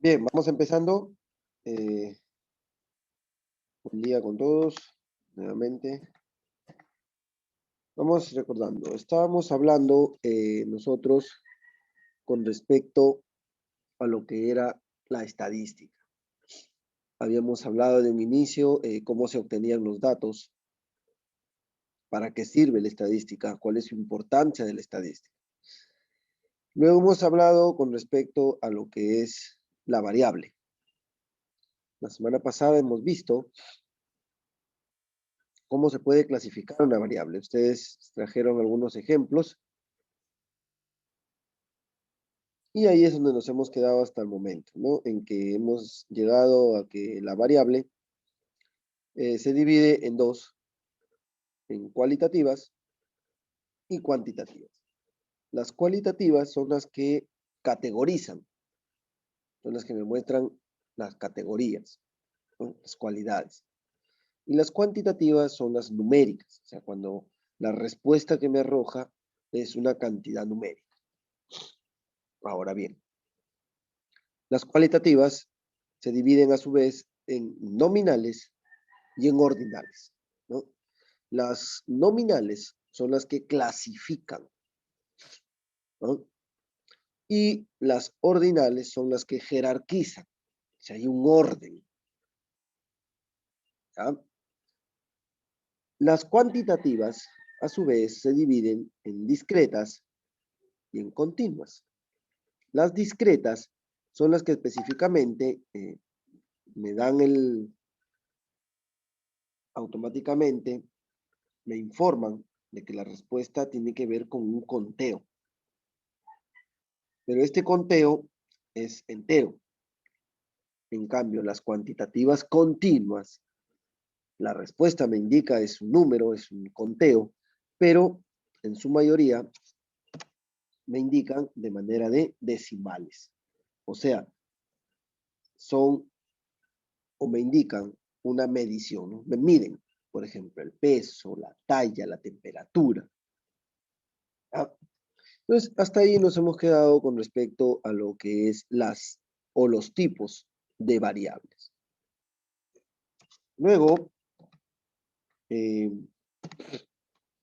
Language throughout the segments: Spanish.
Bien, vamos empezando. Buen día con todos, nuevamente. Vamos recordando, estábamos hablando nosotros con respecto a lo que era la estadística. Habíamos hablado de un inicio, cómo se obtenían los datos, para qué sirve la estadística, cuál es su importancia de la estadística. Luego hemos hablado con respecto a lo que es la variable. La semana pasada hemos visto cómo se puede clasificar una variable. Ustedes trajeron algunos ejemplos y ahí es donde nos hemos quedado hasta el momento, ¿no? En que hemos llegado a que la variable se divide en dos, en cualitativas y cuantitativas. Las cualitativas son las que categorizan, son las que me muestran las categorías, ¿no? Las cualidades. Y las cuantitativas son las numéricas, o sea, cuando la respuesta que me arroja es una cantidad numérica. Ahora bien, las cualitativas se dividen a su vez en nominales y en ordinales, ¿no? Las nominales son las que clasifican, ¿no? Y las ordinales son las que jerarquizan, o sea, hay un orden, ¿ya? Las cuantitativas, a su vez, se dividen en discretas y en continuas. Las discretas son las que específicamente me dan automáticamente me informan de que la respuesta tiene que ver con un conteo. Pero este conteo es entero. En cambio, las cuantitativas continuas, la respuesta me indica es un número, es un conteo, pero en su mayoría me indican de manera de decimales. O sea, son o me indican una medición, ¿no? Me miden, por ejemplo, el peso, la talla, la temperatura. ¿Ah? Entonces, hasta ahí nos hemos quedado con respecto a lo que es las o los tipos de variables. Luego, eh,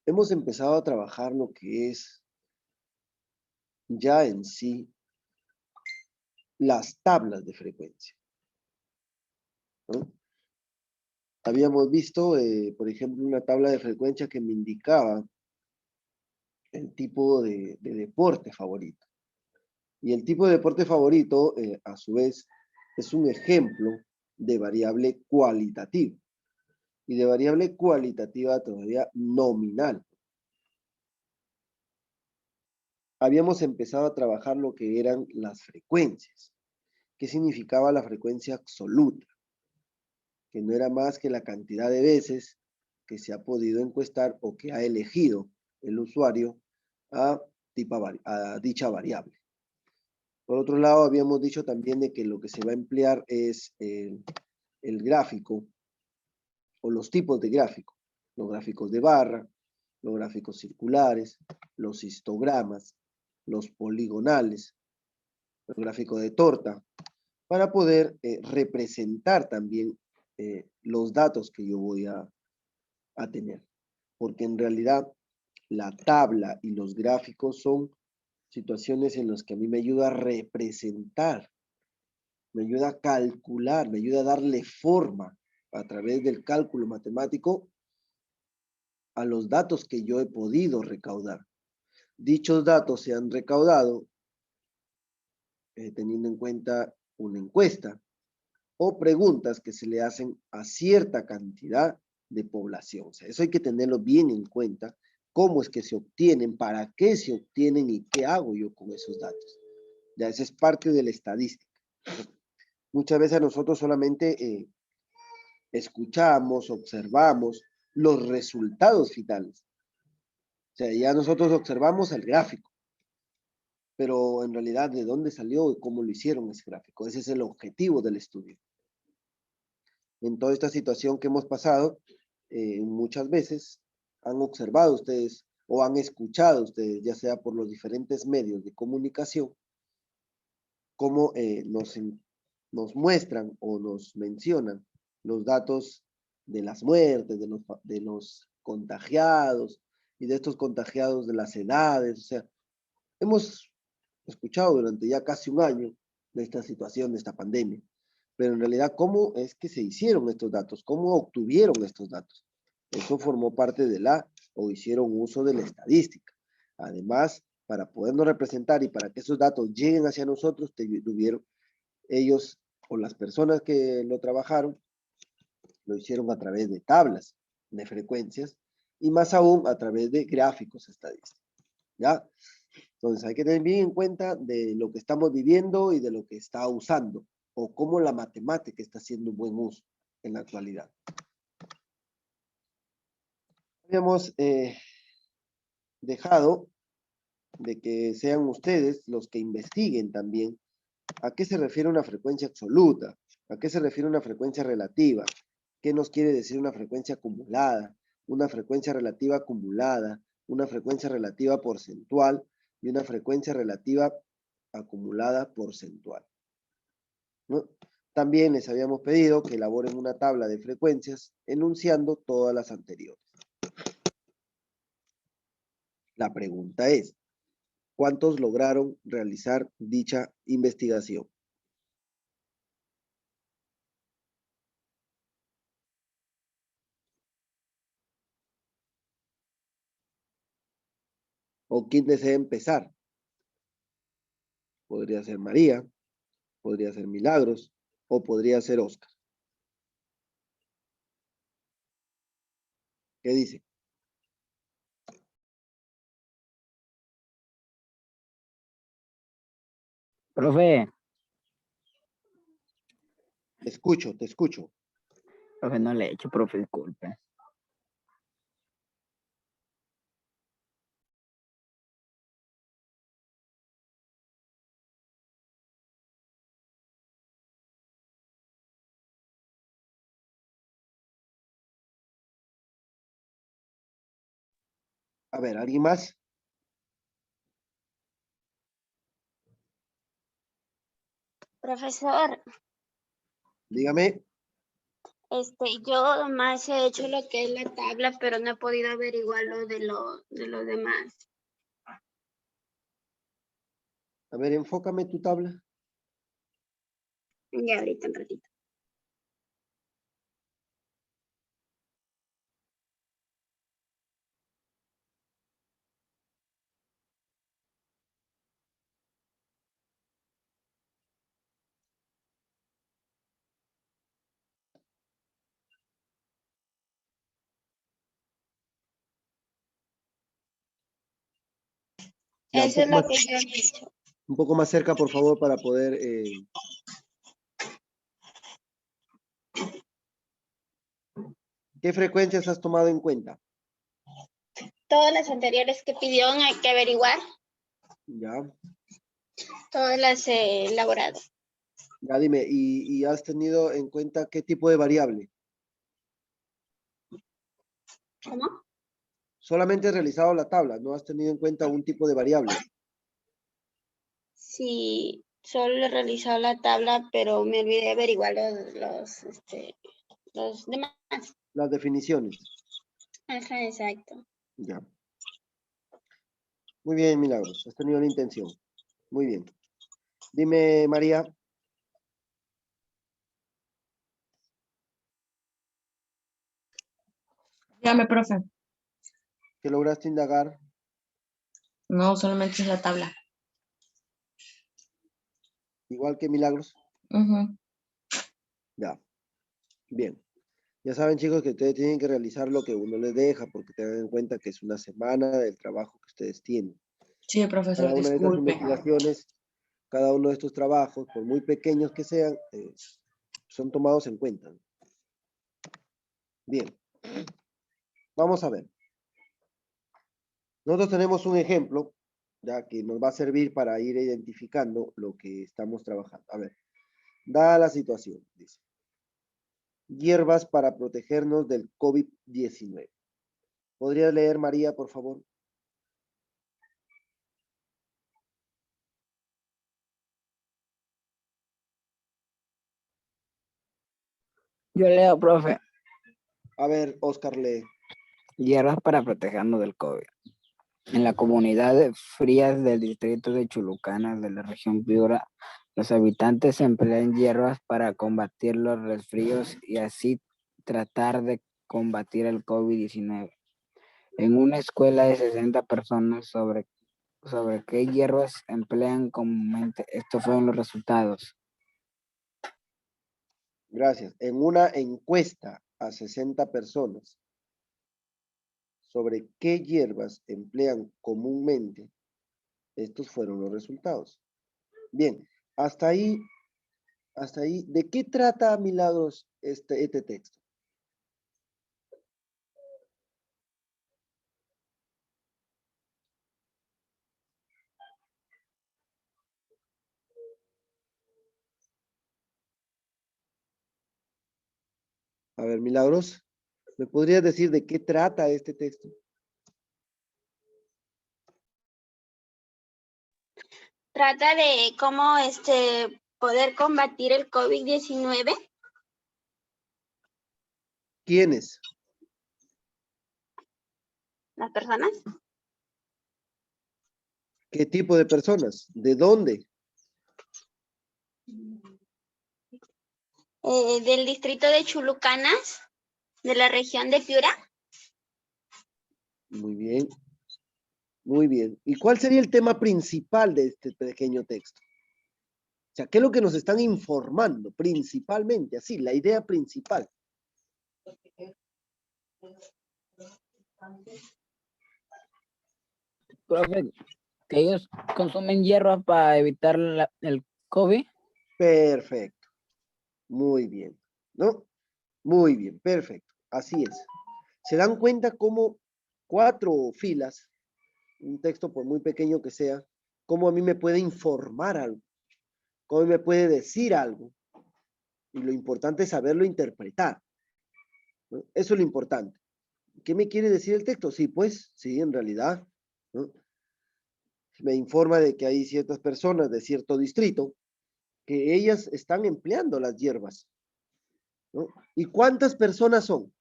hemos empezado a trabajar lo que es ya en sí las tablas de frecuencia, ¿no? Habíamos visto, por ejemplo, una tabla de frecuencia que me indicaba el tipo de deporte favorito. Y el tipo de deporte favorito, a su vez, es un ejemplo de variable cualitativa. Y de variable cualitativa todavía nominal. Habíamos empezado a trabajar lo que eran las frecuencias. ¿Qué significaba la frecuencia absoluta? Que no era más que la cantidad de veces que se ha podido encuestar o que ha elegido el usuario a, a dicha variable. Por otro lado, habíamos dicho también de que lo que se va a emplear es el gráfico o los tipos de gráfico, los gráficos de barra, los gráficos circulares, los histogramas, los poligonales, el gráfico de torta, para poder representar también los datos que yo voy a tener. Porque en realidad la tabla y los gráficos son situaciones en las que a mí me ayuda a representar, me ayuda a calcular, me ayuda a darle forma a través del cálculo matemático a los datos que yo he podido recaudar. Dichos datos se han recaudado teniendo en cuenta una encuesta o preguntas que se le hacen a cierta cantidad de población. O sea, eso hay que tenerlo bien en cuenta, cómo es que se obtienen, para qué se obtienen y qué hago yo con esos datos. Ya esa es parte de la estadística. Muchas veces nosotros solamente escuchamos, observamos los resultados finales. O sea, ya nosotros observamos el gráfico, pero en realidad de dónde salió y cómo lo hicieron ese gráfico. Ese es el objetivo del estudio. En toda esta situación que hemos pasado, muchas veces han observado ustedes o han escuchado ustedes, ya sea por los diferentes medios de comunicación, cómo nos muestran o nos mencionan los datos de las muertes, de los contagiados y de estos contagiados de las edades. O sea, hemos escuchado durante ya casi un año de esta situación, de esta pandemia. Pero en realidad, ¿cómo es que se hicieron estos datos? ¿Cómo obtuvieron estos datos? Eso formó parte de o hicieron uso de la estadística. Además, para podernos representar y para que esos datos lleguen hacia nosotros, tuvieron ellos o las personas que lo trabajaron, lo hicieron a través de tablas de frecuencias y más aún a través de gráficos estadísticos. ¿Ya? Entonces hay que tener bien en cuenta de lo que estamos viviendo y de lo que está usando o cómo la matemática está haciendo un buen uso en la actualidad. Habíamos dejado de que sean ustedes los que investiguen también a qué se refiere una frecuencia absoluta, a qué se refiere una frecuencia relativa, qué nos quiere decir una frecuencia acumulada, una frecuencia relativa acumulada, una frecuencia relativa porcentual y una frecuencia relativa acumulada porcentual, ¿no? También les habíamos pedido que elaboren una tabla de frecuencias enunciando todas las anteriores. La pregunta es, ¿cuántos lograron realizar dicha investigación? ¿O quién desea empezar? Podría ser María, podría ser Milagros o podría ser Oscar. ¿Qué dice? Profe, Te escucho. profe, no le he hecho, profe, disculpe. A ver, ¿alguien más? Profesor, Dígame. yo más he hecho lo que es la tabla, pero no he podido averiguar lo demás. A ver, enfócame tu tabla. Ya ahorita un ratito. Ya, Eso es lo que yo he hecho. un poco más cerca, por favor, para poder... ¿Qué frecuencias has tomado en cuenta? Todas las anteriores que pidió hay que averiguar, Ya, todas las he elaborado. ya dime, ¿y has tenido en cuenta qué tipo de variable? ¿Cómo? Solamente has realizado la tabla, no has tenido en cuenta un tipo de variable. Sí, solo he realizado la tabla, pero me olvidé averiguar los demás. Las definiciones. Ajá, exacto. Ya. Muy bien, Milagros, has tenido la intención. Muy bien. Dime, María. Dígame, profe. ¿Qué lograste indagar? No, solamente es la tabla. Igual que Milagros. Ujú. Ya. Bien. Ya saben, chicos, que ustedes tienen que realizar lo que uno les deja, porque tengan en cuenta que es una semana del trabajo que ustedes tienen. Sí, Cada profesor, una de estas disculpe. investigaciones, cada uno de estos trabajos, por muy pequeños que sean, son tomados en cuenta. Bien. Vamos a ver. Nosotros tenemos un ejemplo, ya que nos va a servir para ir identificando lo que estamos trabajando. A ver, dada la situación, dice. Hierbas para protegernos del COVID-19. ¿Podría leer, María, por favor? Yo leo, profe, A ver, Oscar lee. hierbas para protegernos del COVID. En la comunidad de Frías del distrito de Chulucanas de la región Piura, los habitantes emplean hierbas para combatir los resfríos y así tratar de combatir el COVID-19. En una escuela de 60 personas sobre qué hierbas emplean comúnmente, estos fueron los resultados. Gracias. En una encuesta a 60 personas sobre qué hierbas emplean comúnmente, estos fueron los resultados. Bien, hasta ahí, ¿de qué trata, Milagros, este texto? A ver, Milagros, ¿me podrías decir de qué trata este texto? Trata de cómo poder combatir el COVID-19. ¿Quiénes? Las personas. ¿Qué tipo de personas? ¿De dónde? Del distrito de Chulucanas, de la región de Piura. Muy bien. Muy bien. ¿Y cuál sería el tema principal de este pequeño texto? O sea, ¿qué es lo que nos están informando principalmente? Así, la idea principal. Profe, que ellos consumen hierbas para evitar el COVID. Perfecto. Muy bien. ¿No? Muy bien, perfecto. Así es. Se dan cuenta cómo 4 filas, un texto por muy pequeño que sea, cómo a mí me puede informar algo, cómo me puede decir algo. Y lo importante es saberlo interpretar, ¿no? Eso es lo importante. ¿Qué me quiere decir el texto? Sí, pues, sí, en realidad, ¿no? Me informa de que hay ciertas personas de cierto distrito que ellas están empleando las hierbas, ¿no? ¿Y cuántas personas son?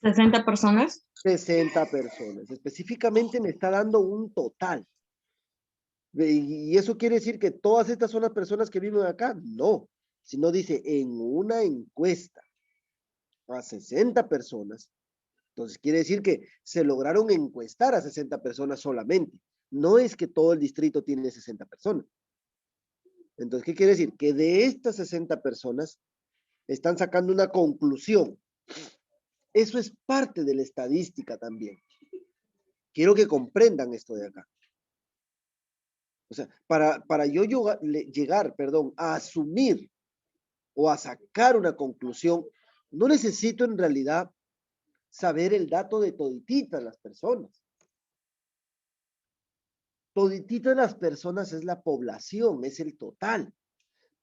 60 personas. 60 personas. Específicamente me está dando un total. ¿Y eso quiere decir que todas estas son las personas que viven acá? No, sino dice en una encuesta a 60 personas. Entonces quiere decir que se lograron encuestar a 60 personas solamente. No es que todo el distrito tiene 60 personas. Entonces, ¿qué quiere decir? Que de estas 60 personas están sacando una conclusión. Eso es parte de la estadística también. Quiero que comprendan esto de acá. O sea, para yo llegar, a asumir o a sacar una conclusión, no necesito en realidad saber el dato de todititas las personas. Todititas las personas es la población, es el total.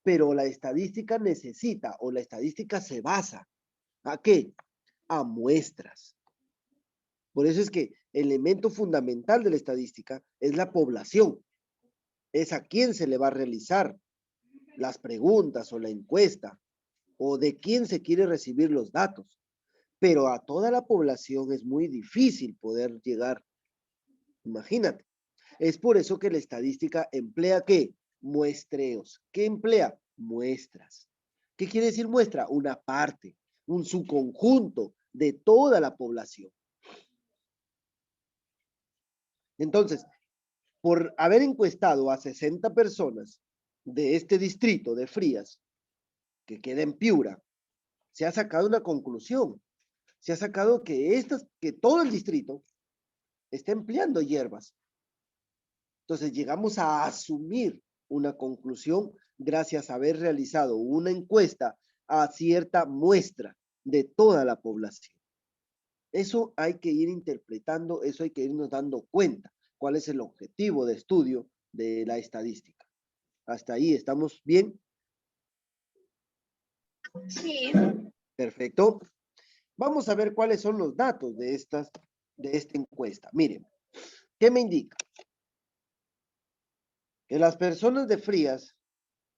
Pero la estadística necesita, o la estadística se basa, ¿a qué? A muestras. Por eso es que el elemento fundamental de la estadística es la población. Es a quién se le va a realizar las preguntas o la encuesta, o de quién se quiere recibir los datos. Pero a toda la población es muy difícil poder llegar. Imagínate. Es por eso que la estadística emplea ¿qué? Muestreos. ¿Qué emplea? Muestras. ¿Qué quiere decir muestra? Una parte, un subconjunto de toda la población. Entonces, por haber encuestado a 60 personas de este distrito de Frías, que queda en Piura, se ha sacado una conclusión. Se ha sacado que todo el distrito está empleando hierbas. Entonces llegamos a asumir una conclusión gracias a haber realizado una encuesta a cierta muestra de toda la población. Eso hay que ir interpretando, eso hay que irnos dando cuenta cuál es el objetivo de estudio de la estadística. Hasta ahí, ¿estamos bien? Sí. Perfecto. Vamos a ver cuáles son los datos de esta encuesta. Miren, ¿qué me indica? Que las personas de Frías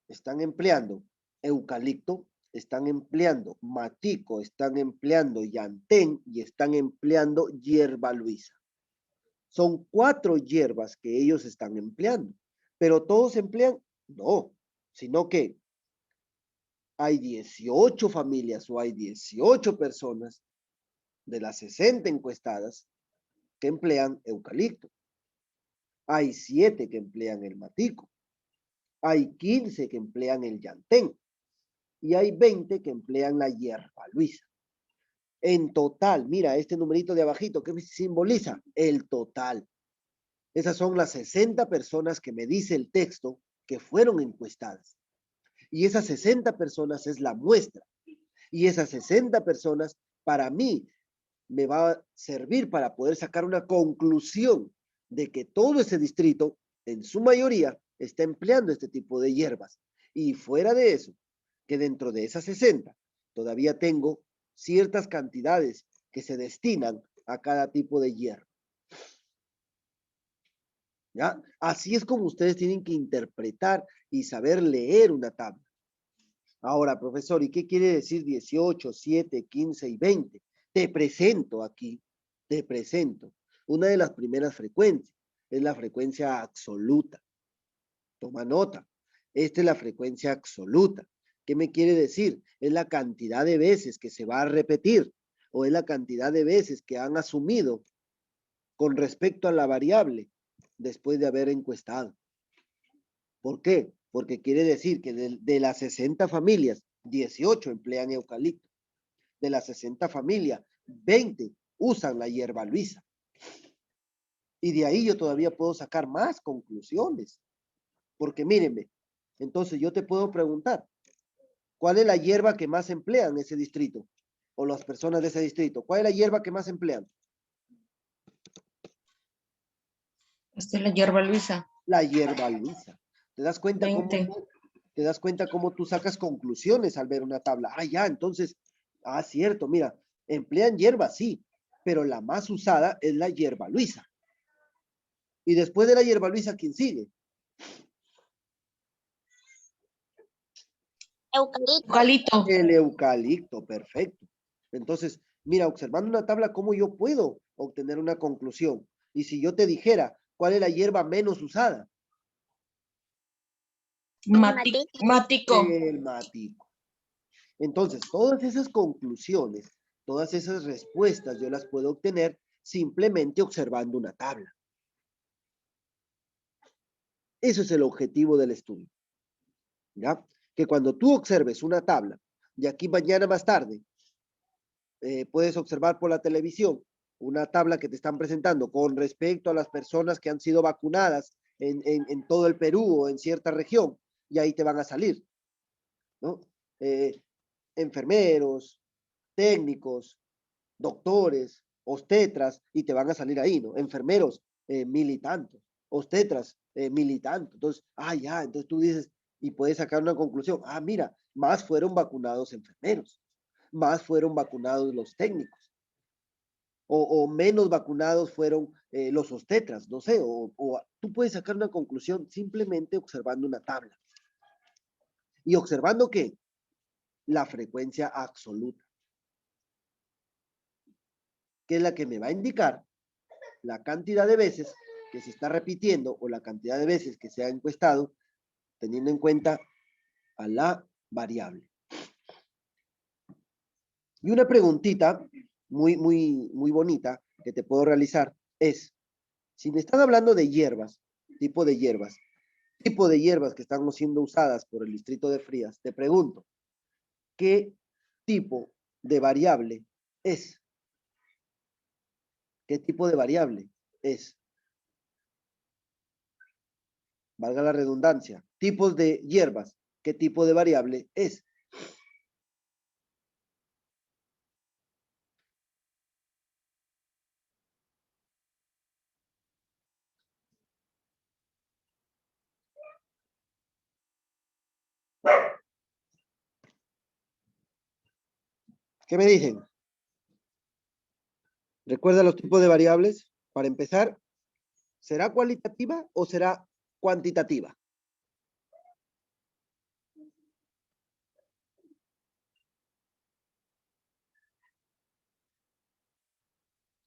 están empleando eucalipto, están empleando matico, están empleando llantén y están empleando hierba luisa. Son 4 hierbas que ellos están empleando, pero todos emplean, no, sino que hay 18 familias o hay 18 personas de las 60 encuestadas que emplean eucalipto. Hay 7 que emplean el matico. Hay 15 que emplean el llantén. Y hay 20 que emplean la hierba luisa. En total, mira este numerito de abajito, ¿qué simboliza? El total. Esas son las 60 personas que me dice el texto que fueron encuestadas. Y esas 60 personas es la muestra. Y esas 60 personas, para mí, me va a servir para poder sacar una conclusión de que todo ese distrito, en su mayoría, está empleando este tipo de hierbas. Y fuera de eso, que dentro de esas 60, todavía tengo ciertas cantidades que se destinan a cada tipo de hierba. ¿Ya? Así es como ustedes tienen que interpretar y saber leer una tabla. Ahora, profesor, ¿y qué quiere decir 18, 7, 15 y 20? Te presento aquí, te presento. Una de las primeras frecuencias es la frecuencia absoluta. Toma nota. Esta es la frecuencia absoluta. ¿Qué me quiere decir? Es la cantidad de veces que se va a repetir o es la cantidad de veces que han asumido con respecto a la variable después de haber encuestado. ¿Por qué? Porque quiere decir que de las 60 familias, 18 emplean eucalipto. De las 60 familias, 20 usan la hierba luisa. Y de ahí yo todavía puedo sacar más conclusiones. Porque mírenme, entonces yo te puedo preguntar, ¿cuál es la hierba que más emplean en ese distrito? O las personas de ese distrito. ¿Cuál es la hierba que más emplean? Esta es la hierba luisa. La hierba luisa. ¿Te das cuenta 20. cómo tú sacas conclusiones al ver una tabla? Ah, ya, entonces, cierto, mira, emplean hierba, sí, pero la más usada es la hierba luisa. Y después de la hierba luisa, ¿quién sigue? Eucalipto. El eucalipto, perfecto. Entonces, mira, observando una tabla, ¿cómo yo puedo obtener una conclusión? Y si yo te dijera, ¿cuál es la hierba menos usada? Matico. El matico. Entonces, todas esas conclusiones, todas esas respuestas, yo las puedo obtener simplemente observando una tabla. Eso es el objetivo del estudio. ¿Ya? Que cuando tú observes una tabla, y aquí mañana más tarde, puedes observar por la televisión una tabla que te están presentando con respecto a las personas que han sido vacunadas en todo el Perú o en cierta región, y ahí te van a salir, ¿no? Enfermeros, técnicos, doctores, obstetras, y te van a salir ahí, ¿no? Enfermeros, 1000 y tantos, obstetras, 1000 y tantos. Entonces, ya, entonces tú dices, y puedes sacar una conclusión, mira, más fueron vacunados enfermeros, más fueron vacunados los técnicos, o menos vacunados fueron los obstetras, no sé, o tú puedes sacar una conclusión simplemente observando una tabla. Y observando ¿qué? La frecuencia absoluta, que es la que me va a indicar la cantidad de veces que se está repitiendo o la cantidad de veces que se ha encuestado, teniendo en cuenta a la variable. Y una preguntita muy bonita que te puedo realizar es, si me están hablando de hierbas, tipo de hierbas que están siendo usadas por el distrito de Frías, te pregunto, ¿qué tipo de variable es? ¿Qué tipo de variable es? Valga la redundancia, tipos de hierbas, ¿qué tipo de variable es? ¿Qué me dicen? ¿Recuerda los tipos de variables? Para empezar, ¿será cualitativa o será cuantitativa?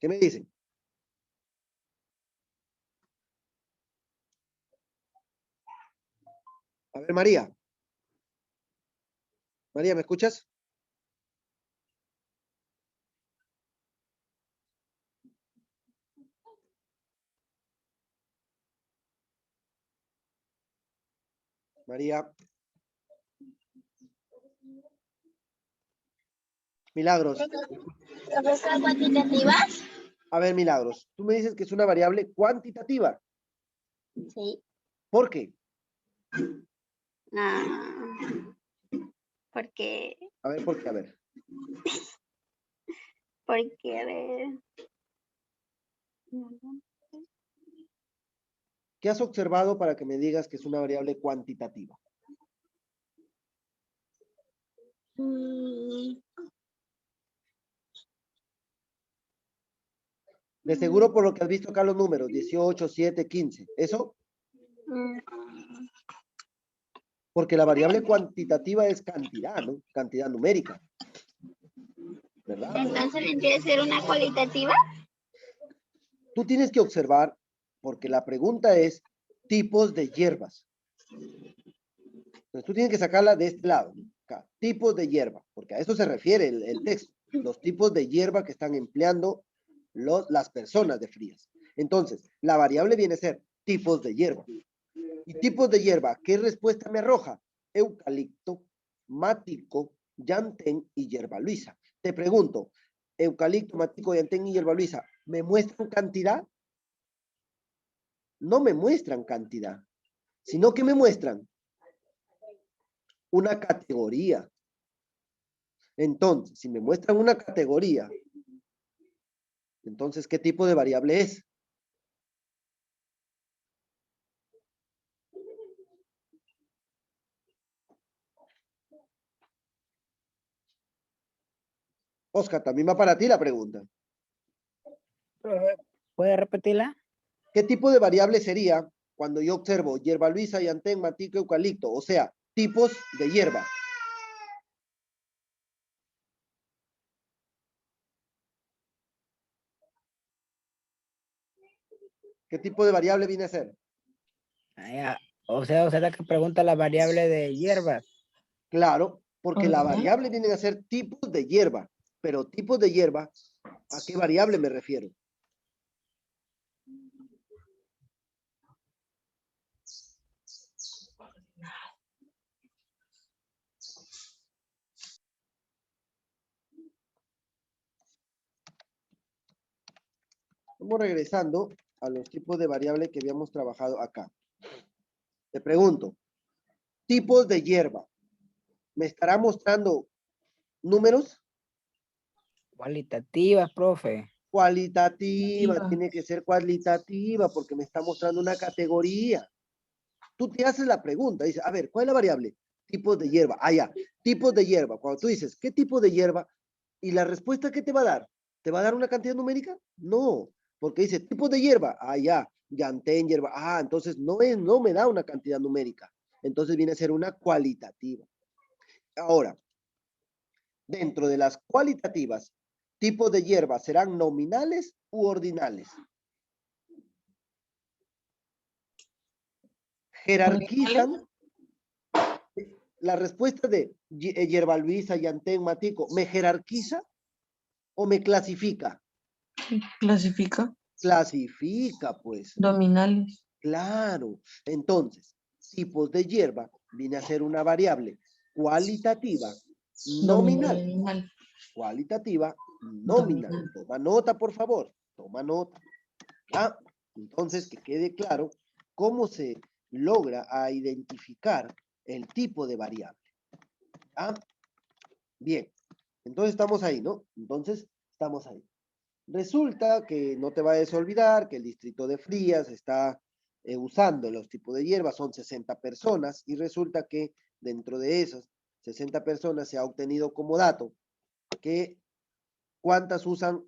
¿Qué me dicen? A ver, María. María, ¿me escuchas? María. Milagros. ¿Profesor cuantitativas? A ver, Milagros. Tú me dices que es una variable cuantitativa. Sí. ¿Por qué? Porque, A ver, ¿por qué? A ver. a ver. ¿Qué has observado para que me digas que es una variable cuantitativa? De seguro por lo que has visto acá los números, 18, 7, 15. ¿Eso? Porque la variable cuantitativa es cantidad, ¿no? Cantidad numérica. ¿Verdad? Entonces vendría a ser una cualitativa. Tú tienes que observar, porque la pregunta es tipos de hierbas. Entonces tú tienes que sacarla de este lado, ¿no? Acá, tipos de hierba, porque a eso se refiere el texto. Los tipos de hierba que están empleando las personas de Frías. Entonces, la variable viene a ser tipos de hierba. Y tipos de hierba, ¿qué respuesta me arroja? Eucalipto, mático, llantén y hierba luisa. Te pregunto, eucalipto, mático, llantén y hierba luisa, ¿me muestran cantidad? No me muestran cantidad, sino que me muestran una categoría. Entonces, si me muestran una categoría, entonces, ¿qué tipo de variable es? Oscar, también va para ti la pregunta. ¿Puede repetirla? ¿Qué tipo de variable sería cuando yo observo hierba luisa, llantén, mático, eucalipto? O sea, tipos de hierba. ¿Qué tipo de variable viene a ser? O sea la que pregunta la variable de hierbas. Claro, porque la Ajá. variable viene a ser tipos de hierba. Pero tipos de hierba, ¿a qué variable me refiero? Vamos regresando a los tipos de variable que habíamos trabajado acá. Te pregunto, tipos de hierba. ¿Me estará mostrando números? Cualitativas, profe. Cualitativa, Cualitativa. tiene que ser cualitativa porque me está mostrando una categoría. Tú te haces la pregunta, dices, a ver, ¿cuál es la variable? Tipos de hierba. Ah, ya, tipos de hierba. Cuando tú dices, ¿qué tipo de hierba? ¿Y la respuesta qué te va a dar? ¿Te va a dar una cantidad numérica? No, porque dice tipos de hierba. Ah, ya, llantén, hierba. Ah, entonces no me da una cantidad numérica. Entonces viene a ser una cualitativa. Ahora, dentro de las cualitativas, tipos de hierba serán nominales u ordinales. Jerarquizan la respuesta de hierba luisa, llantén, matico. ¿Me jerarquiza o me clasifica? Clasifica. Clasifica, pues. Dominales. Claro. Entonces, tipos de hierba viene a ser una variable cualitativa, nominal. Dominal. Cualitativa, nominal. Dominal. Toma nota, por favor. Toma nota. Ah, entonces, que quede claro cómo se logra a identificar el tipo de variable. Ah, bien. Entonces, estamos ahí, ¿no? Entonces, estamos ahí. Resulta que no te vayas a olvidar que el distrito de Frías está usando los tipos de hierbas, son 60 personas, y resulta que dentro de esas 60 personas se ha obtenido como dato que cuántas usan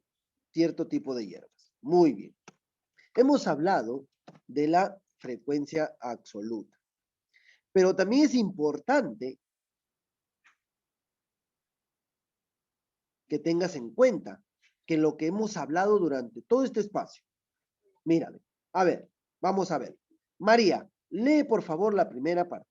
cierto tipo de hierbas. Muy bien. Hemos hablado de la frecuencia absoluta, pero también es importante que tengas en cuenta que lo que hemos hablado durante todo este espacio. Mírame. A ver, vamos a ver. María, lee por favor la primera parte.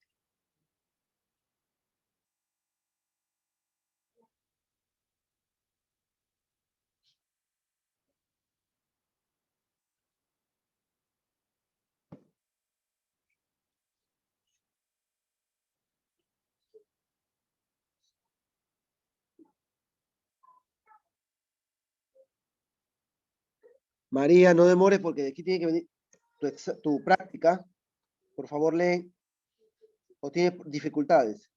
María, no demores porque de aquí tiene que venir tu práctica. Por favor, lee. ¿O tiene dificultades?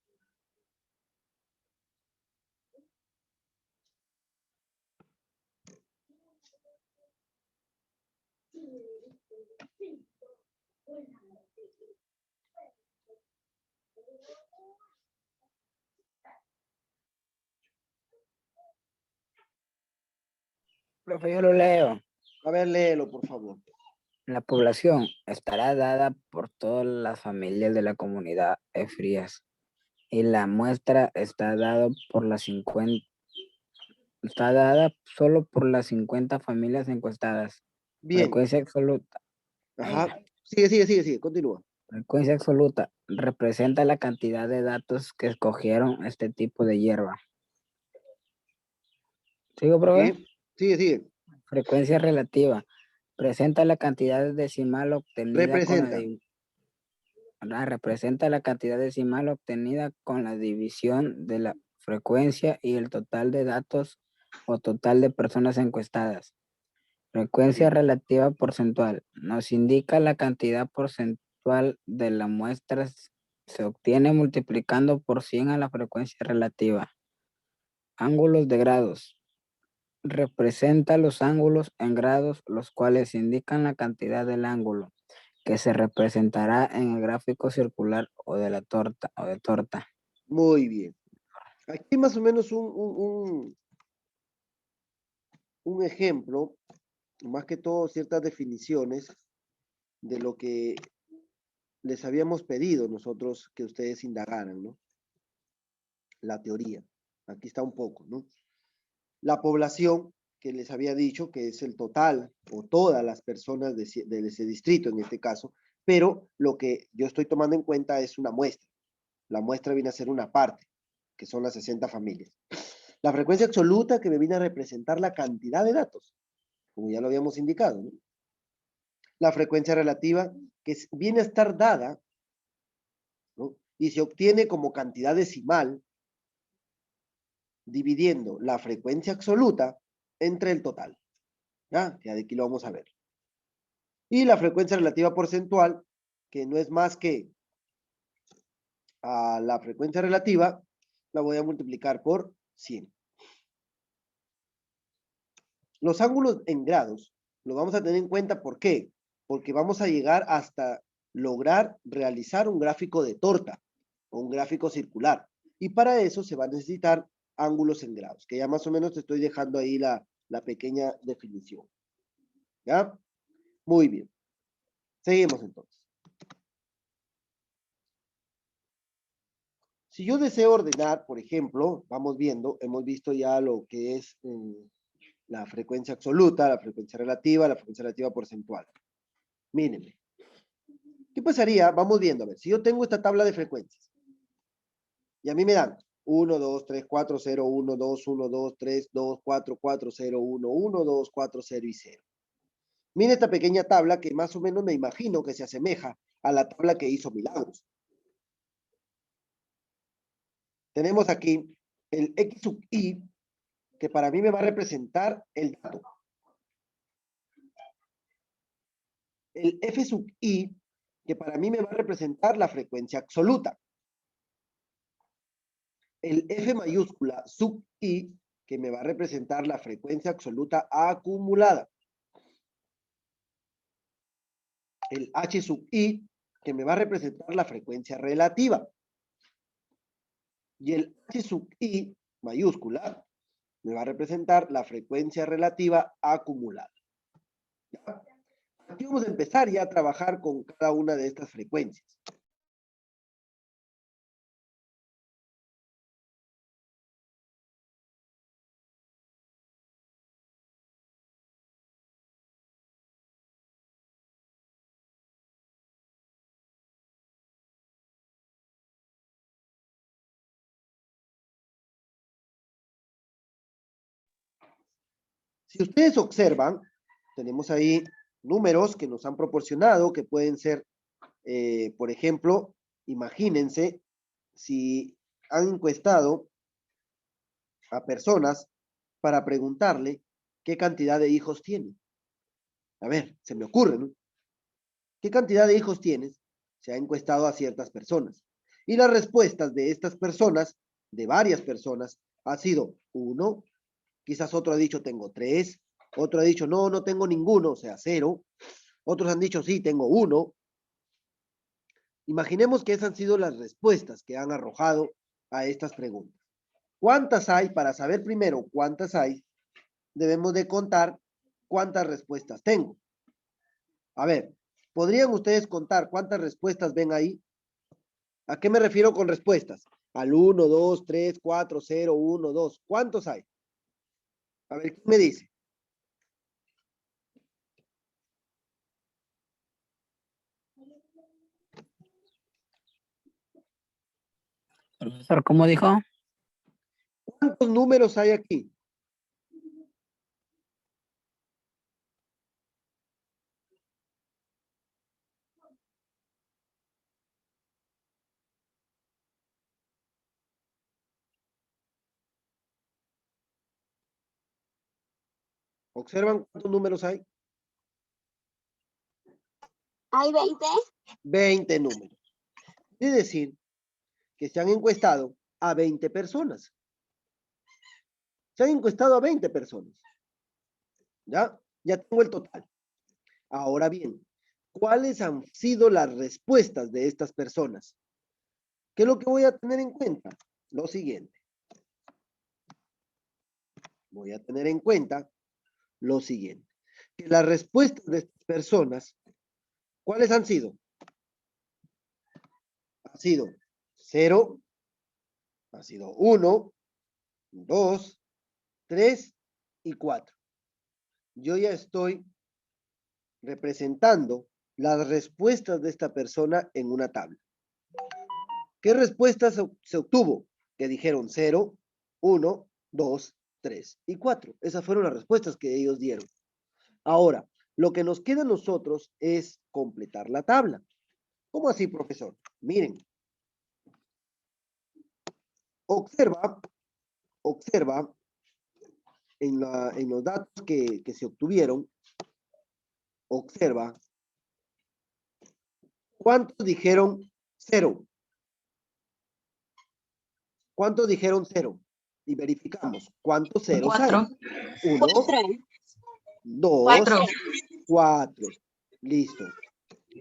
Profe, yo lo leo. A ver, léelo, por favor. La población estará dada por todas las familias de la comunidad Frías y la muestra está dada por las 50, está dada solo por las 50 familias encuestadas. Bien. Frecuencia absoluta. Ajá. Sigue. Continúa. Frecuencia absoluta representa la cantidad de datos que escogieron este tipo de hierba. ¿Sigo, profe? Ok. Sigue. Frecuencia relativa presenta la cantidad decimal obtenida con la representa la cantidad decimal obtenida con la división de la frecuencia y el total de datos o total de personas encuestadas. Frecuencia relativa porcentual nos indica la cantidad porcentual de la muestra se obtiene multiplicando por 100 a la frecuencia relativa. Ángulos de grados. Representa los ángulos en grados, los cuales indican la cantidad del ángulo que se representará en el gráfico circular o de la torta o de torta. Muy bien. Aquí más o menos un ejemplo, más que todo ciertas definiciones de lo que les habíamos pedido nosotros que ustedes indagaran, ¿no? La teoría. Aquí está un poco, ¿no? La población que les había dicho que es el total o todas las personas de ese distrito en este caso, pero lo que yo estoy tomando en cuenta es una muestra. La muestra viene a ser una parte, que son las 60 familias. La frecuencia absoluta que me viene a representar la cantidad de datos, como ya lo habíamos indicado, ¿no? La frecuencia relativa que viene a estar dada, ¿no? Y se obtiene como cantidad decimal dividiendo la frecuencia absoluta entre el total. Ya de aquí lo vamos a ver. Y la frecuencia relativa porcentual, que no es más que a la frecuencia relativa, la voy a multiplicar por 100. Los ángulos en grados los vamos a tener en cuenta, ¿por qué? Porque vamos a llegar hasta lograr realizar un gráfico de torta o un gráfico circular. Y para eso se va a necesitar ángulos en grados, que ya más o menos te estoy dejando ahí la pequeña definición. ¿Ya? Muy bien. Seguimos entonces. Si yo deseo ordenar, por ejemplo, vamos viendo, hemos visto ya lo que es la frecuencia absoluta, la frecuencia relativa porcentual. Mírenme. ¿Qué pasaría? Vamos viendo, a ver, si yo tengo esta tabla de frecuencias y a mí me dan 1, 2, 3, 4, 0, 1, 2, 1, 2, 3, 2, 4, 4, 0, 1, 1, 2, 4, 0 y 0. Mira esta pequeña tabla que más o menos me imagino que se asemeja a la tabla que hizo Milagros. Tenemos aquí el X sub I, que para mí me va a representar el dato. El F sub I, que para mí me va a representar la frecuencia absoluta. El F mayúscula sub I, que me va a representar la frecuencia absoluta acumulada. El H sub I, que me va a representar la frecuencia relativa. Y el H sub I mayúscula me va a representar la frecuencia relativa acumulada. ¿Ya? Aquí vamos a empezar ya a trabajar con cada una de estas frecuencias. Si ustedes observan, tenemos ahí números que nos han proporcionado, que pueden ser, por ejemplo, imagínense si han encuestado a personas para preguntarle qué cantidad de hijos tienen. A ver, se me ocurre, ¿no? ¿Qué cantidad de hijos tienes? Se ha encuestado a ciertas personas. Y las respuestas de estas personas, de varias personas, ha sido 1, quizás otro ha dicho tengo 3, otro ha dicho no, no tengo ninguno, o sea, 0. Otros han dicho sí, tengo 1. Imaginemos que esas han sido las respuestas que han arrojado a estas preguntas. ¿Cuántas hay? Para saber primero cuántas hay, debemos de contar cuántas respuestas tengo. A ver, ¿podrían ustedes contar cuántas respuestas ven ahí? ¿A qué me refiero con respuestas? Al 1, 2, 3, 4, 0, 1, 2. ¿Cuántos hay? A ver, ¿quién me dice? Profesor, ¿cómo dijo? ¿Cuántos números hay aquí? ¿Observan cuántos números hay? ¿Hay 20? 20 números. Es decir, que se han encuestado a 20 personas. Se han encuestado a 20 personas. ¿Ya? Ya tengo el total. Ahora bien, ¿cuáles han sido las respuestas de estas personas? ¿Qué es lo que voy a tener en cuenta? Lo siguiente. Voy a tener en cuenta lo siguiente. Que las respuestas de estas personas, ¿cuáles han sido? Ha sido 0, ha sido 1, 2, 3 y 4. Yo ya estoy representando las respuestas de esta persona en una tabla. ¿Qué respuestas se obtuvo? Que dijeron 0, 1, 2, 3 y 4. Esas fueron las respuestas que ellos dieron. Ahora, lo que nos queda a nosotros es completar la tabla. ¿Cómo así, profesor? Miren. Observa en los datos que se obtuvieron, observa cuántos dijeron 0. ¿Cuántos dijeron 0? Y verificamos cuántos ceros hay. 4. 1, 2, 4. 4. Listo.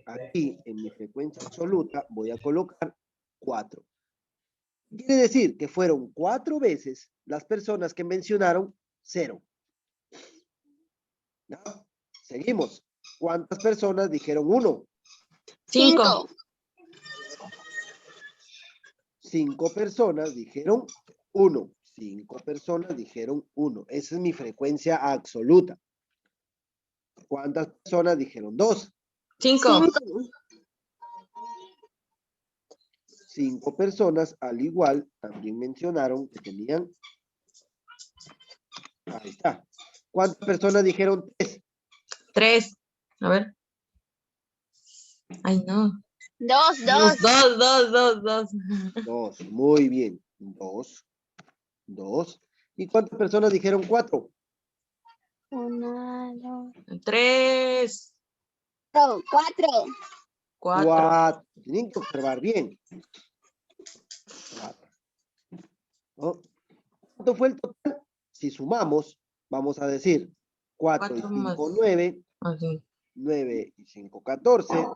Aquí en mi frecuencia absoluta voy a colocar 4. Quiere decir que fueron 4 veces las personas que mencionaron 0. ¿No? Seguimos. ¿Cuántas personas dijeron 1? 5. 5 personas dijeron 1. 5 personas dijeron 1. Esa es mi frecuencia absoluta. ¿Cuántas personas dijeron 2? 5. 5 personas, al igual, también mencionaron que tenían... Ahí está. ¿Cuántas personas dijeron 3? 3. A ver. Ay, no. 2. 2. Muy bien. 2. 2. ¿Y cuántas personas dijeron 4? 1, 2, 3. 4. 4. 4. Tienen que observar bien. 4. ¿No? ¿Cuánto fue el total? Si sumamos, vamos a decir 4 y 5, 9. Así. 9 y 5, 14.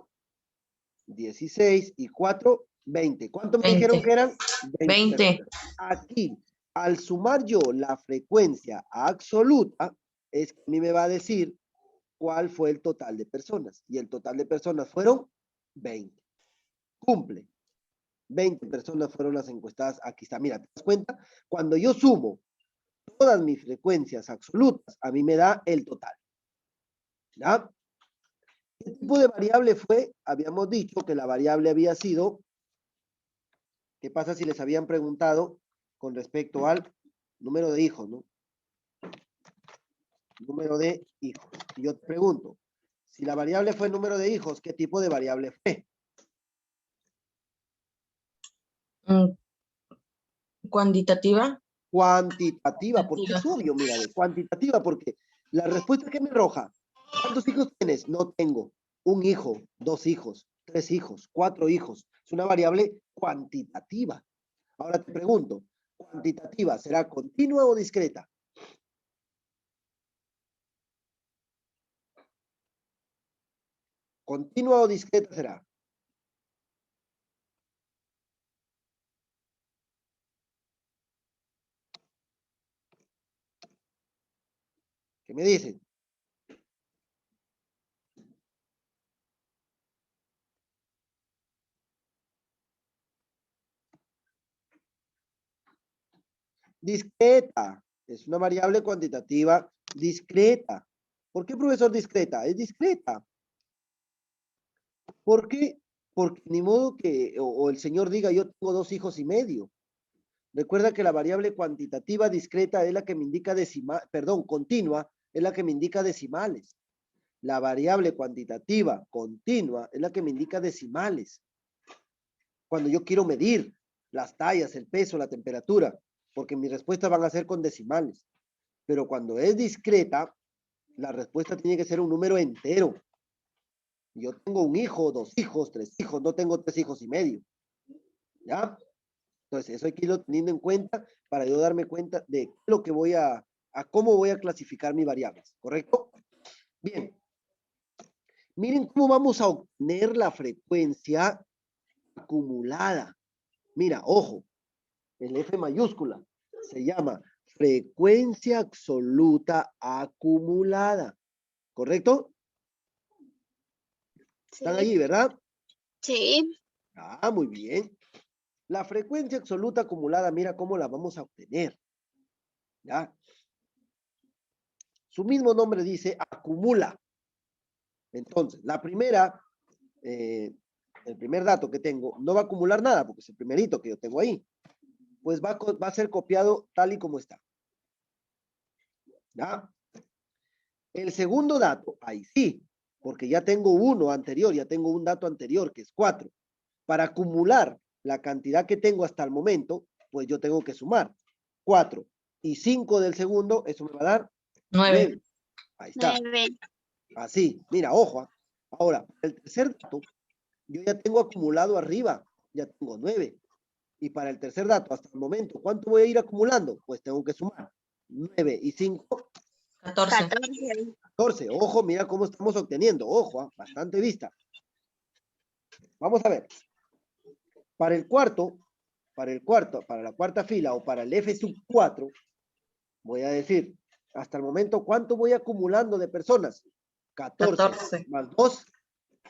16 y 4, 20. ¿Cuánto me 20. dijeron que eran? 20. Aquí, al sumar yo la frecuencia absoluta, es que a mí me va a decir cuál fue el total de personas. Y el total de personas fueron 20. Cumple. 20 personas fueron las encuestadas. Aquí está. Mira, ¿te das cuenta? Cuando yo sumo todas mis frecuencias absolutas, a mí me da el total. ¿Ya? ¿Qué tipo de variable fue? Habíamos dicho que la variable había sido... ¿Qué pasa si les habían preguntado con respecto al número de hijos, ¿no? Número de hijos. Y yo te pregunto, si la variable fue número de hijos, ¿qué tipo de variable fue? Cuantitativa. Cuantitativa, porque es obvio, mira, ve, cuantitativa, porque la respuesta que me arroja, ¿cuántos hijos tienes? No tengo. Un hijo, 2 hijos, 3 hijos, 4 hijos. Es una variable cuantitativa. Ahora te pregunto, ¿cuantitativa será continua o discreta? ¿Continua o discreta será? ¿Qué me dicen? Discreta. Es una variable cuantitativa discreta. ¿Por qué, profesor, discreta? Es discreta. ¿Por qué? Porque ni modo que o el señor diga, yo tengo 2 hijos y medio. Recuerda que la variable cuantitativa discreta es la que me indica continua, es la que me indica decimales. La variable cuantitativa continua es la que me indica decimales. Cuando yo quiero medir las tallas, el peso, la temperatura, porque mis respuestas van a ser con decimales. Pero cuando es discreta, la respuesta tiene que ser un número entero. Yo tengo un hijo, 2 hijos, 3 hijos, no tengo 3 hijos y medio. ¿Ya? Entonces, eso hay que irlo teniendo en cuenta para yo darme cuenta de lo que voy a cómo voy a clasificar mis variables, ¿correcto? Bien. Miren cómo vamos a obtener la frecuencia acumulada. Mira, ojo, el F mayúscula se llama frecuencia absoluta acumulada, ¿correcto? ¿Están allí, verdad? Sí. Ah, muy bien. La frecuencia absoluta acumulada, mira cómo la vamos a obtener. ¿Ya? Su mismo nombre dice acumula. Entonces, la primera, el primer dato que tengo, no va a acumular nada, porque es el primerito que yo tengo ahí. Pues va a ser copiado tal y como está. ¿Ya? El segundo dato, ahí sí, porque ya tengo uno anterior, ya tengo un dato anterior, que es 4. Para acumular la cantidad que tengo hasta el momento, pues yo tengo que sumar 4 y 5 del segundo, eso me va a dar 9. Ahí está. 9. Así, mira, ojo. Ahora, el tercer dato, yo ya tengo acumulado arriba, ya tengo 9. Y para el tercer dato, hasta el momento, ¿cuánto voy a ir acumulando? Pues tengo que sumar 9 y 5. 14. 14. Ojo, mira cómo estamos obteniendo. Ojo, bastante vista. Vamos a ver. Para el cuarto, para la cuarta fila o para el F sub 4, voy a decir, hasta el momento, ¿cuánto voy acumulando de personas? 14. Más 2.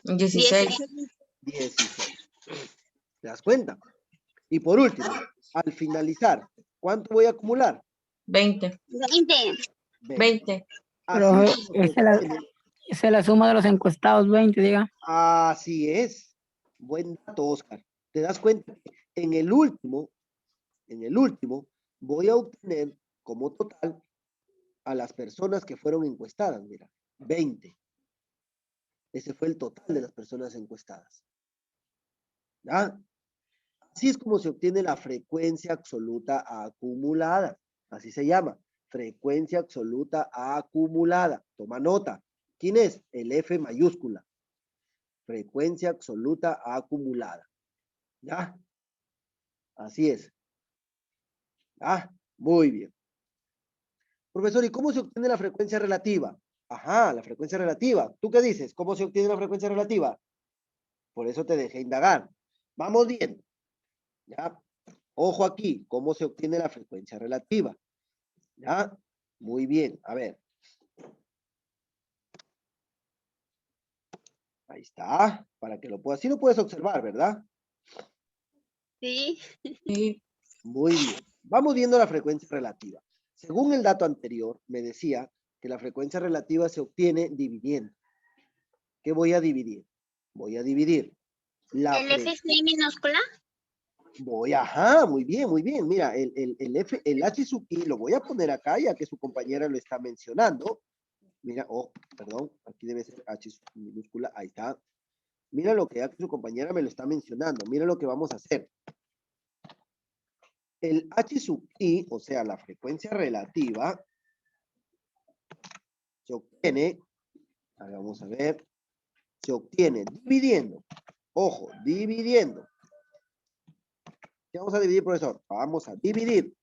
16. 16. ¿Te das cuenta? Y por último, al finalizar, ¿cuánto voy a acumular? 20. 20. Pero Así esa es la suma de los encuestados, 20, diga. Así es. Buen dato, Oscar. ¿Te das cuenta? En el último, voy a obtener como total a las personas que fueron encuestadas. Mira, 20. Ese fue el total de las personas encuestadas. ¿Ya? Así es como se obtiene la frecuencia absoluta acumulada. Así se llama. Frecuencia absoluta acumulada. Toma nota. ¿Quién es? El F mayúscula. Frecuencia absoluta acumulada. ¿Ya? Así es. ¿Ya? Muy bien. Profesor, ¿y cómo se obtiene la frecuencia relativa? Ajá, la frecuencia relativa. ¿Tú qué dices? ¿Cómo se obtiene la frecuencia relativa? Por eso te dejé indagar. Vamos bien. ¿Ya? Ojo aquí, ¿cómo se obtiene la frecuencia relativa? ¿Ya? Muy bien, a ver. Ahí está, para que lo puedas, sí lo puedes observar, ¿verdad? Sí. Sí. Muy bien. Vamos viendo la frecuencia relativa. Según el dato anterior, me decía que la frecuencia relativa se obtiene dividiendo. ¿Qué voy a dividir? Voy a dividir la ¿El F es I minúscula? Ajá, muy bien, muy bien. Mira, el H sub I lo voy a poner acá ya que su compañera lo está mencionando. Mira, oh, perdón, aquí debe ser H minúscula, ahí está. Mira lo que aquí su compañera me lo está mencionando. Mira lo que vamos a hacer. El H sub I, o sea, la frecuencia relativa, se obtiene, vamos a ver, se obtiene dividiendo. Ojo, dividiendo. ¿Qué vamos a dividir, profesor? Vamos a dividir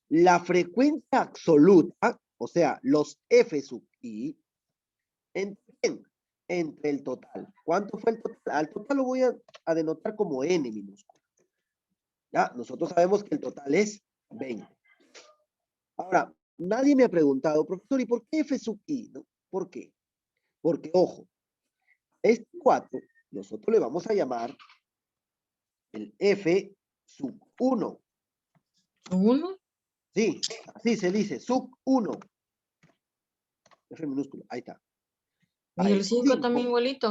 la frecuencia absoluta, o sea, los F sub I, entre el total. ¿Cuánto fue el total? Al total lo voy a denotar como N minúscula. Ya, nosotros sabemos que el total es 20. Ahora, nadie me ha preguntado, profesor, ¿y por qué F sub I? ¿No? ¿Por qué? Porque, ojo, este 4, nosotros le vamos a llamar el F sub 1. ¿1? Sí, así se dice, sub 1. F minúscula, ahí está. ¿Y el 5 también igualito?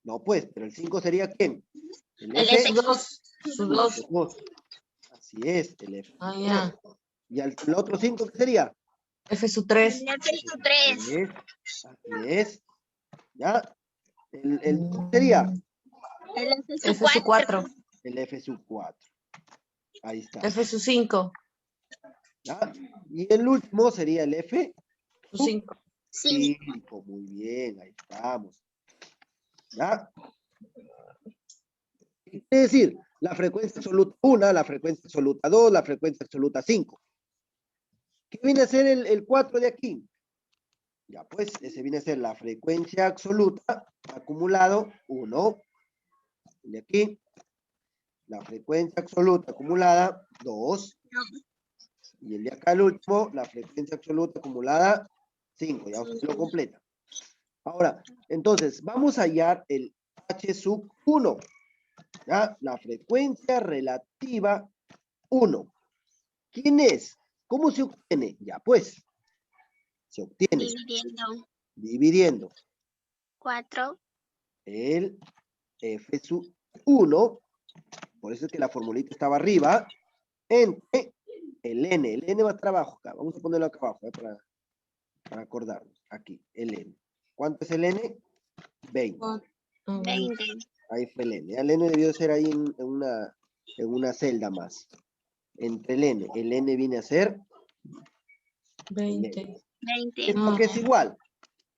No, pues, pero el 5 sería ¿quién? El El F. Su 2. Así es, el F. Ah, ya. ¿Y el otro 5 qué sería? F su 3. El F sub 3. Así es. ¿Ya? El 2 sería El F sub F su 4. el F sub 4. Ahí está. F su 5. ¿Ya? Y el último sería el F Su 5. 5. Muy bien, ahí estamos. ¿Ya? ¿Qué quiere decir? La frecuencia absoluta 1, la frecuencia absoluta 2, la frecuencia absoluta 5. ¿Qué viene a ser el 4 de aquí? Ya, pues, ese viene a ser la frecuencia absoluta acumulado 1. De aquí, la frecuencia absoluta acumulada 2. Y el de acá, el último, la frecuencia absoluta acumulada 5. Ya usted lo completa. Ahora, entonces, vamos a hallar el H sub 1. ¿Ya? La frecuencia relativa 1. ¿Quién es? ¿Cómo se obtiene? Ya, pues, se obtiene dividiendo 4. el F sub 1, por eso es que la formulita estaba arriba, entre el N. El N va a estar abajo acá. Vamos a ponerlo acá abajo, para acordarnos. Aquí, el N. ¿Cuánto es el N? 20. 20. Ahí fue el N. El N debió ser ahí en una celda más. Entre el N. El N viene a ser 20. 20. Esto que es igual.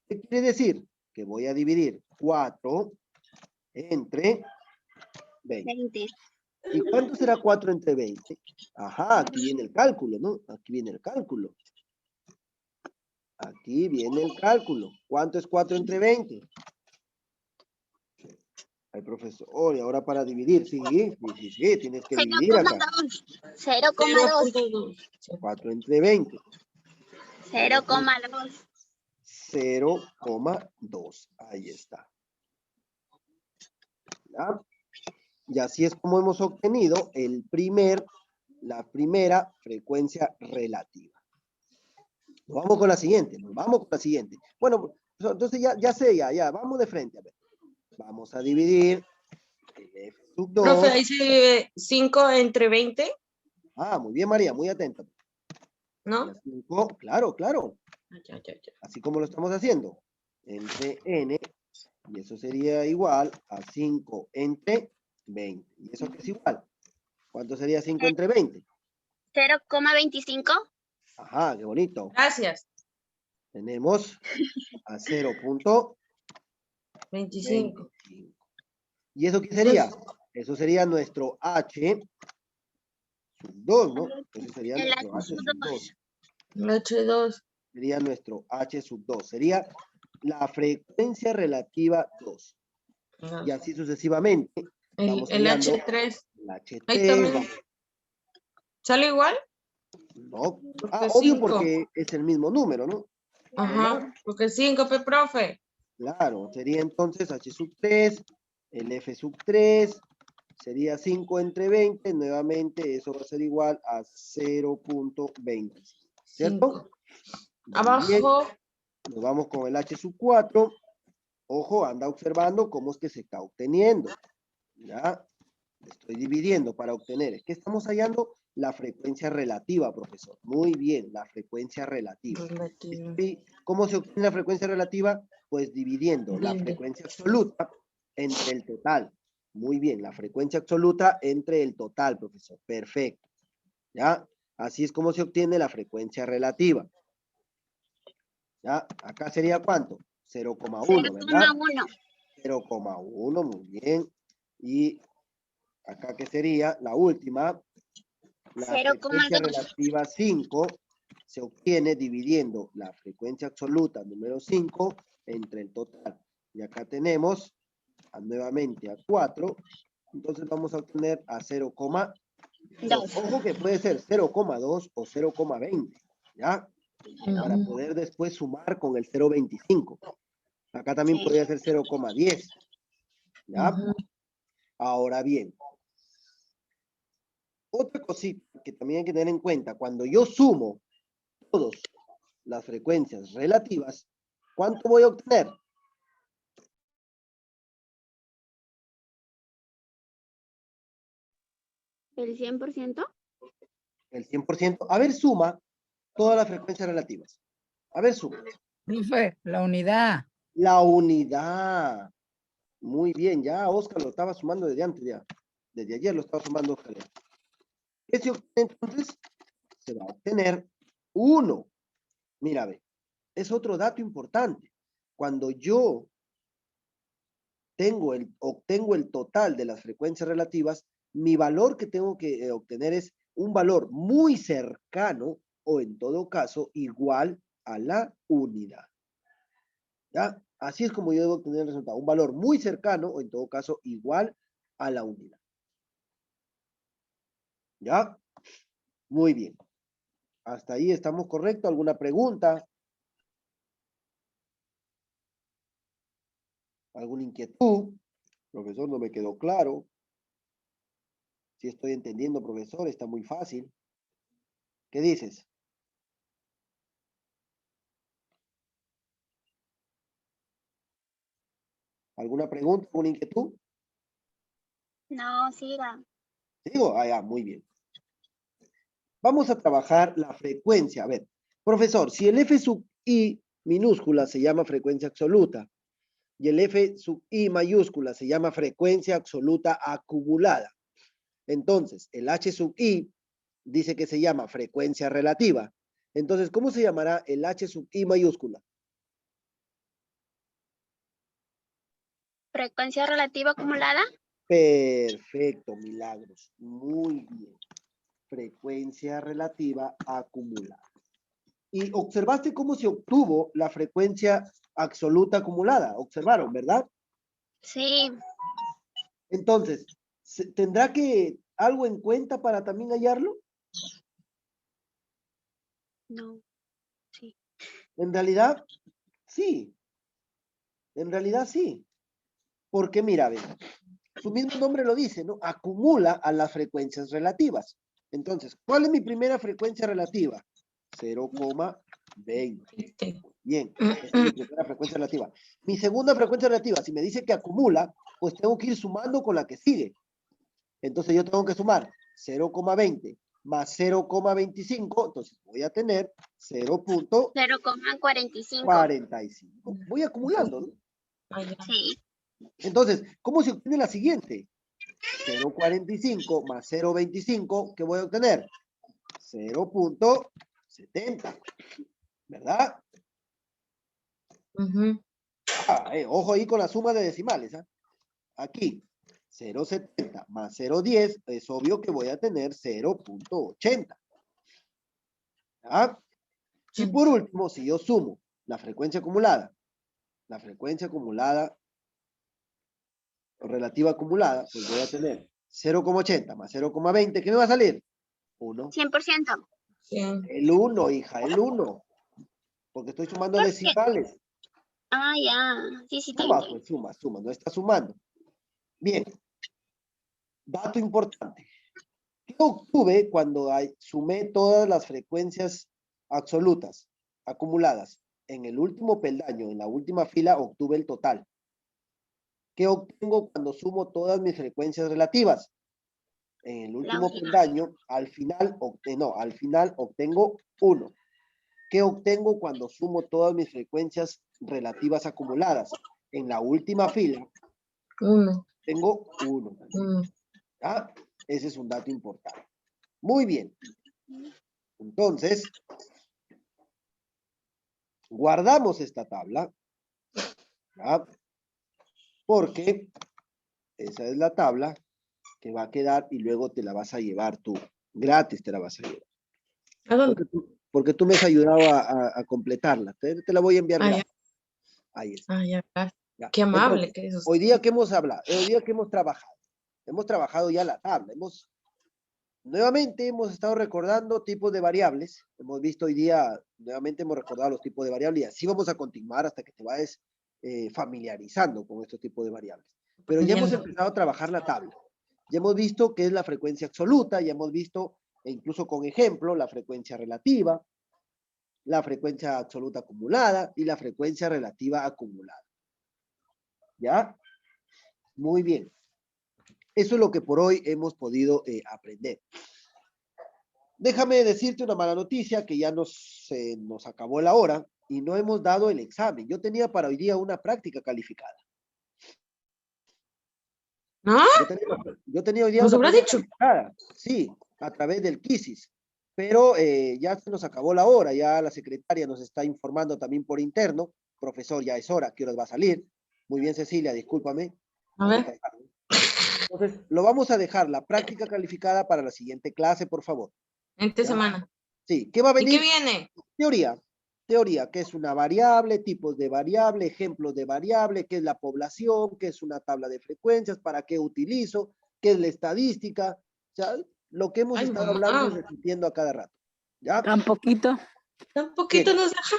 ¿Qué quiere decir? Que voy a dividir 4 entre 20. 20. ¿Y cuánto será 4 entre 20? Ajá, aquí viene el cálculo, ¿no? Aquí viene el cálculo. Aquí viene el cálculo. ¿Cuánto es 4 entre 20? Ay, profesor, y ahora para dividir, sí, tienes que dividir acá. 0,2. 4 entre 20. 0,2. 0,2. Ahí está. ¿Ya? Y así es como hemos obtenido la primera frecuencia relativa. Nos vamos con la siguiente. Bueno, entonces ya sé, ya, vamos de frente. A ver. Vamos a dividir el F sub 2. Profe, ahí se divide 5 entre 20, Ah, muy bien, María, muy atenta. ¿no? 5, claro. Ya. Así como lo estamos haciendo. Entre N, y eso sería igual a 5 entre 20. ¿Y eso qué es igual? ¿Cuánto sería 5 entre 20? 0,25. Ajá, qué bonito. Gracias. Tenemos a 0,25. 25. ¿Y eso qué sería? Eso sería nuestro H sub 2, ¿no? Eso sería El nuestro H H sub sub 2. 8,2. Sería nuestro H sub 2. Sería la frecuencia relativa 2. Y así sucesivamente. Vamos El hallando H3. el Ahí H3. también. ¿Sale igual? No. Porque Obvio 5. porque es el mismo número, ¿no? Ajá, porque 5, profe. Claro, sería entonces H sub 3, el F sub 3, sería 5 entre 20, nuevamente eso va a ser igual a 0,20, ¿cierto? 5. Abajo. Nos vamos con el H sub 4, ojo, anda observando cómo es que se está obteniendo, ¿ya? Estoy dividiendo para obtener. ¿Qué estamos hallando? La frecuencia relativa, profesor. Muy bien, la frecuencia relativa. ¿Cómo se obtiene la frecuencia relativa? Pues dividiendo la frecuencia absoluta entre el total. Muy bien, la frecuencia absoluta entre el total, profesor. Perfecto. ¿Ya? Así es como se obtiene la frecuencia relativa. ¿Ya? Acá sería ¿cuánto? 0,1, ¿verdad? 0,1. 0,1, muy bien. Y acá que sería la última, la frecuencia 0,2. relativa 5 se obtiene dividiendo la frecuencia absoluta número 5 entre el total. Y acá tenemos nuevamente a 4, entonces vamos a obtener a 0,2. Ojo que puede ser 0,2 o 0,20, ¿ya? Para poder después sumar con el 0,25. Acá también podría ser 0,10, ¿ya? Ahora bien, otra cosita que también hay que tener en cuenta, cuando yo sumo todas las frecuencias relativas, ¿cuánto voy a obtener? ¿El 100%? El 100%. A ver, suma todas las frecuencias relativas. A ver, suma. Profe, la unidad. La unidad. Muy bien, ya Oscar lo estaba sumando desde antes ya. Desde ayer lo estaba sumando Oscar. ¿Qué se obtiene entonces? Se va a obtener 1. Mira, ve, es otro dato importante. Cuando yo obtengo el total de las frecuencias relativas, mi valor que tengo que obtener es un valor muy cercano o en todo caso igual a la unidad. ¿Ya? Así es como yo debo obtener el resultado. Un valor muy cercano o en todo caso igual a la unidad. ¿Ya? Muy bien. Hasta ahí estamos correctos. ¿Alguna pregunta? ¿Alguna inquietud? Profesor, no me quedó claro. Si estoy entendiendo, profesor, está muy fácil. ¿Qué dices? ¿Alguna pregunta? ¿Alguna inquietud? No, siga. ¿Digo? Ah, ya, muy bien. Vamos a trabajar la frecuencia. A ver, profesor, si el F sub I minúscula se llama frecuencia absoluta y el F sub I mayúscula se llama frecuencia absoluta acumulada, entonces el H sub I dice que se llama frecuencia relativa. Entonces, ¿cómo se llamará el H sub I mayúscula? ¿Frecuencia relativa acumulada? Perfecto, Milagros. Muy bien. Frecuencia relativa acumulada. Y observaste cómo se obtuvo la frecuencia absoluta acumulada. Observaron, ¿verdad? Sí. Entonces, ¿tendrá que algo en cuenta para también hallarlo? No. Sí. En realidad, sí. En realidad, sí. Porque mira, ve, su mismo nombre lo dice, ¿no? Acumula a las frecuencias relativas. Entonces, ¿cuál es mi primera frecuencia relativa? 0,20. Bien, esa es mi primera frecuencia relativa. Mi segunda frecuencia relativa, si me dice que acumula, pues tengo que ir sumando con la que sigue. Entonces yo tengo que sumar 0,20 más 0,25, entonces voy a tener 0,45. 0,45. Voy acumulando, ¿no? Sí. Entonces, ¿cómo se obtiene la siguiente? 0,45 más 0,25, ¿qué voy a obtener? 0,70, ¿verdad? Ojo ahí con la suma de decimales. Aquí, 0,70 más 0,10, es obvio que voy a tener 0,80. ¿Ah? Y por último, si yo sumo la frecuencia acumulada o relativa acumulada, pues voy a tener 0,80 más 0,20, ¿qué me va a salir? 1. 100%. El 1, hija, el 1. Porque estoy sumando ¿Por qué? decimales. Ah, ya. Sí, sí, Suma, tengo. pues suma, no está sumando. Bien. Dato importante. ¿Qué obtuve cuando sumé todas las frecuencias absolutas acumuladas? En el último peldaño, en la última fila, obtuve el total. ¿Qué obtengo cuando sumo todas mis frecuencias relativas? En el último peldaño, al final obtengo 1. ¿Qué obtengo cuando sumo todas mis frecuencias relativas acumuladas? En la última fila, 1. tengo 1. ¿Ya? Ese es un dato importante. Muy bien. Entonces, guardamos esta tabla, ¿ya? Porque esa es la tabla que va a quedar y luego te la vas a llevar tú. Gratis te la vas a llevar. ¿A dónde? Porque tú me has ayudado a completarla. Te la voy a enviar Ah, gratis. Ahí está. Ya, gracias. Ya. Qué amable Entonces, que es usted. hoy día que hemos hablado, hoy día que hemos trabajado ya la tabla. Nuevamente hemos estado recordando tipos de variables. Hemos visto hoy día, nuevamente hemos recordado los tipos de variables y así vamos a continuar hasta que te vayas familiarizando con estos tipos de variables. Pero ya hemos empezado a trabajar la tabla. Ya hemos visto qué es la frecuencia absoluta, ya hemos visto, e incluso con ejemplo, la frecuencia relativa, la frecuencia absoluta acumulada y la frecuencia relativa acumulada. ¿Ya? Muy bien. Eso es lo que por hoy hemos podido aprender. Déjame decirte una mala noticia, que ya nos acabó la hora y no hemos dado el examen. Yo tenía para hoy día una práctica calificada. ¿No? Yo tenía hoy día ¿Nos una habrá práctica dicho? calificada, sí, a través del Quisis, pero ya se nos acabó la hora, ya la secretaria nos está informando también por interno. Profesor, ya es hora, ¿qué horas va a salir? Muy bien, Cecilia, discúlpame. A ver. Entonces, lo vamos a dejar, la práctica calificada para la siguiente clase, por favor. Esta ¿Ya? semana. Sí, ¿qué va a ¿Y qué venir? viene? Teoría, ¿qué es una variable? Tipos de variable, ejemplos de variable, ¿qué es la población? ¿Qué es una tabla de frecuencias? ¿Para qué utilizo? ¿Qué es la estadística? O sea, lo que hemos Ay, estado mamá. hablando y repitiendo a cada rato. ¿Ya? Tan poquito. Tan poquito Bien. nos deja.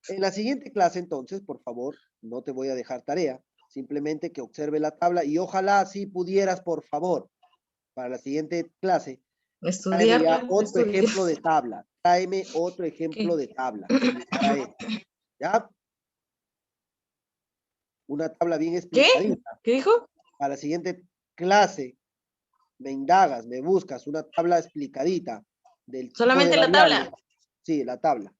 En la siguiente clase, entonces, por favor, no te voy a dejar tarea. Simplemente que observe la tabla y ojalá si pudieras, por favor, para la siguiente clase, tráeme ya otro Estudiar. ejemplo de tabla. Tráeme otro ejemplo ¿Qué? de tabla. Similar a este. ¿Ya? Una tabla bien ¿Qué? explicadita. ¿Qué dijo? Para la siguiente clase, me indagas, me buscas una tabla explicadita del tipo de Solamente la variable. tabla. Sí, la tabla.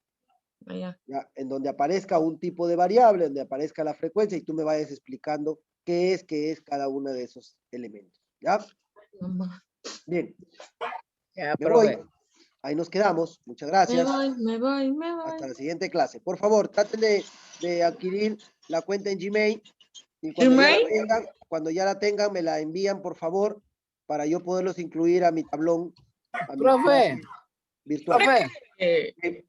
Ya. ¿Ya? En donde aparezca un tipo de variable, donde aparezca la frecuencia y tú me vayas explicando qué es cada uno de esos elementos. ¿Ya? Mamá. Bien, Ya, me voy. profe. Ahí nos quedamos. Muchas Me gracias. voy, me voy, me Hasta voy. la siguiente clase. Por favor, traten de adquirir la cuenta en Gmail y cuando ya la tengan, me la envían, por favor, para yo poderlos incluir a mi tablón, a mi Profe, clase virtual. profe, Sí,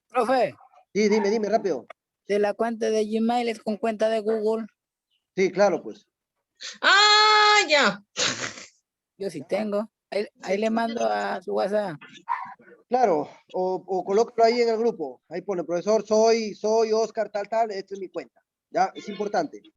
profe. sí, dime rápido. De la cuenta de Gmail es con cuenta de Google. Sí, claro, pues. Ah, ya. Yo sí tengo. Ahí le mando a su WhatsApp. Claro, o colócalo ahí en el grupo. Ahí pone, profesor, soy Oscar, tal, esta es mi cuenta. Ya, es importante.